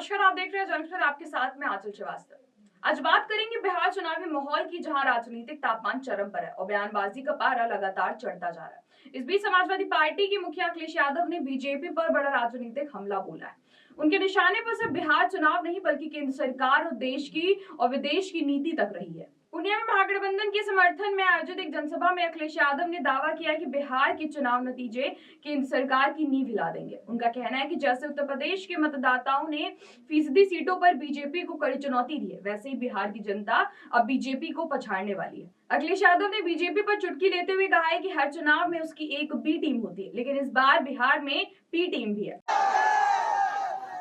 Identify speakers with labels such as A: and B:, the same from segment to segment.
A: नमस्कार, आप देख रहे हैं जनस्तर, आपके साथ में आंचल श्रीवास्तव। आज बात करेंगे बिहार चुनावी माहौल की, जहां राजनीतिक तापमान चरम पर है और बयानबाजी का पारा लगातार चढ़ता जा रहा है। इस बीच समाजवादी पार्टी के मुखिया अखिलेश यादव ने बीजेपी पर बड़ा राजनीतिक हमला बोला है। उनके निशाने पर सिर्फ बिहार चुनाव नहीं बल्कि केंद्र सरकार और देश की और विदेश की नीति तक रही है। पूर्णिया में महागठबंधन के समर्थन में आयोजित एक जनसभा में अखिलेश यादव ने दावा किया कि बिहार के चुनाव नतीजे केंद्र सरकार की नींव हिला देंगे। उनका कहना है कि जैसे उत्तर प्रदेश के मतदाताओं ने फीसदी सीटों पर बीजेपी को कड़ी चुनौती दी है, वैसे ही बिहार की जनता अब बीजेपी को पछाड़ने वाली है। अखिलेश यादव ने बीजेपी पर चुटकी लेते हुए कहा है कि हर चुनाव में उसकी एक बी टीम होती है, लेकिन इस बार बिहार में पी टीम भी है।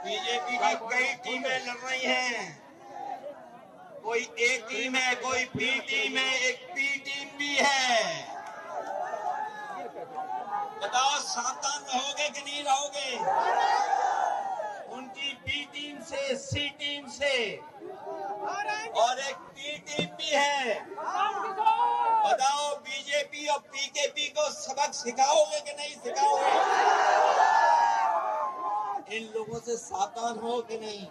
B: बीजेपी की कई टीमें लड़ रही हैं, कोई ए टीम है, कोई बी टीम है, एक पी टीम भी है। बताओ सावधान रहोगे कि नहीं रहोगे? उनकी बी टीम से, सी टीम से और एक पी टीम भी है। बताओ बीजेपी और पीकेपी को सबक सिखाओगे कि नहीं सिखाओगे? इन लोगों से सावधान हो कि नहीं?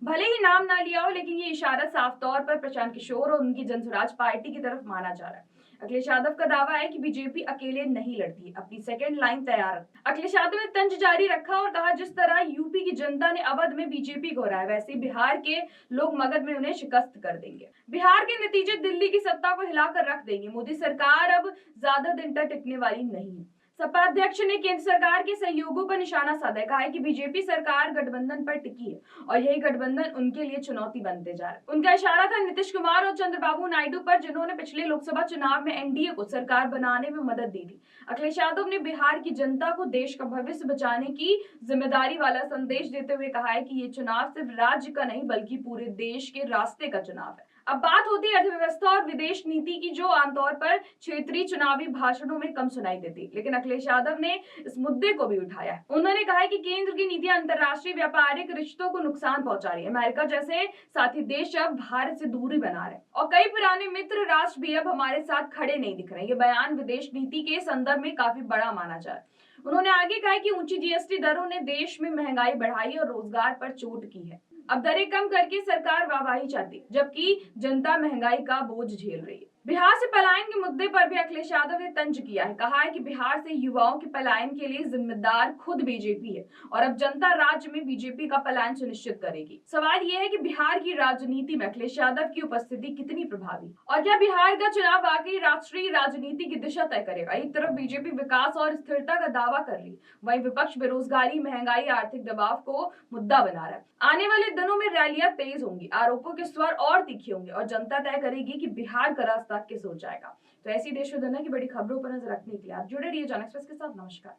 A: भले ही नाम ना लिया हो, लेकिन ये इशारा साफ तौर पर प्रशांत किशोर और उनकी जनसुराज पार्टी की तरफ माना जा रहा है। अखिलेश यादव का दावा है कि बीजेपी अकेले नहीं लड़ती, अपनी सेकंड लाइन तैयार है। अखिलेश यादव ने तंज जारी रखा और कहा, जिस तरह यूपी की जनता ने अवध में बीजेपी को हराया, वैसे ही बिहार के लोग मगध में उन्हें शिकस्त कर देंगे। बिहार के नतीजे दिल्ली की सत्ता को हिलाकर रख देंगे। मोदी सरकार अब ज्यादा दिन तक टिकने वाली नहीं है। सपा अध्यक्ष ने केंद्र सरकार के सहयोगों पर निशाना साधा, कहा है कि बीजेपी सरकार गठबंधन पर टिकी है और यही गठबंधन उनके लिए चुनौती बनते जा रहा है। उनका इशारा था नीतीश कुमार और चंद्रबाबू नायडू पर, जिन्होंने पिछले लोकसभा चुनाव में एनडीए को सरकार बनाने में मदद दी थी। अखिलेश यादव ने बिहार की जनता को देश का भविष्य बचाने की जिम्मेदारी वाला संदेश देते हुए कहा है कि ये चुनाव सिर्फ राज्य का नहीं बल्कि पूरे देश के रास्ते का चुनाव है। अब बात होती है अर्थव्यवस्था और विदेश नीति की, जो आमतौर पर क्षेत्रीय चुनावी भाषणों में कम सुनाई देती, लेकिन अखिलेश यादव ने इस मुद्दे को भी उठाया है। उन्होंने कहा है कि केंद्र की नीतियां अंतर्राष्ट्रीय व्यापारिक रिश्तों को नुकसान पहुंचा रही है। अमेरिका जैसे साथी देश अब भारत से दूरी बना रहे और कई पुराने मित्र राष्ट्र भी अब हमारे साथ खड़े नहीं दिख रहे। ये बयान विदेश नीति के संदर्भ में काफी बड़ा माना जा रहा है। उन्होंने आगे कहा कि ऊंची जीएसटी दरों ने देश में महंगाई बढ़ाई और रोजगार पर चोट की है। अब दरें कम करके सरकार वाहवाही चाहती, जबकि जनता महंगाई का बोझ झेल रही है। बिहार से पलायन के मुद्दे पर भी अखिलेश यादव ने तंज किया है, कहा है कि बिहार से युवाओं के पलायन के लिए जिम्मेदार खुद बीजेपी है और अब जनता राज्य में बीजेपी का पलायन सुनिश्चित करेगी। सवाल यह है कि बिहार की राजनीति में अखिलेश यादव की उपस्थिति कितनी प्रभावी और क्या बिहार का चुनाव वाकई राष्ट्रीय राजनीति की दिशा तय करेगा। एक तरफ बीजेपी विकास और स्थिरता का दावा कर रही, वहीं विपक्ष बेरोजगारी, महंगाई, आर्थिक दबाव को मुद्दा बना रहा है। आने वाले दिनों में रैलियां तेज होंगी, आरोपों के स्वर और तीखे होंगे और जनता तय करेगी कि बिहार का रास्ता किस हो जाएगा। तो ऐसी देश और दुनिया की बड़ी खबरों पर नजर रखने के लिए आप जुड़े रहिए जन एक्सप्रेस के साथ। नमस्कार।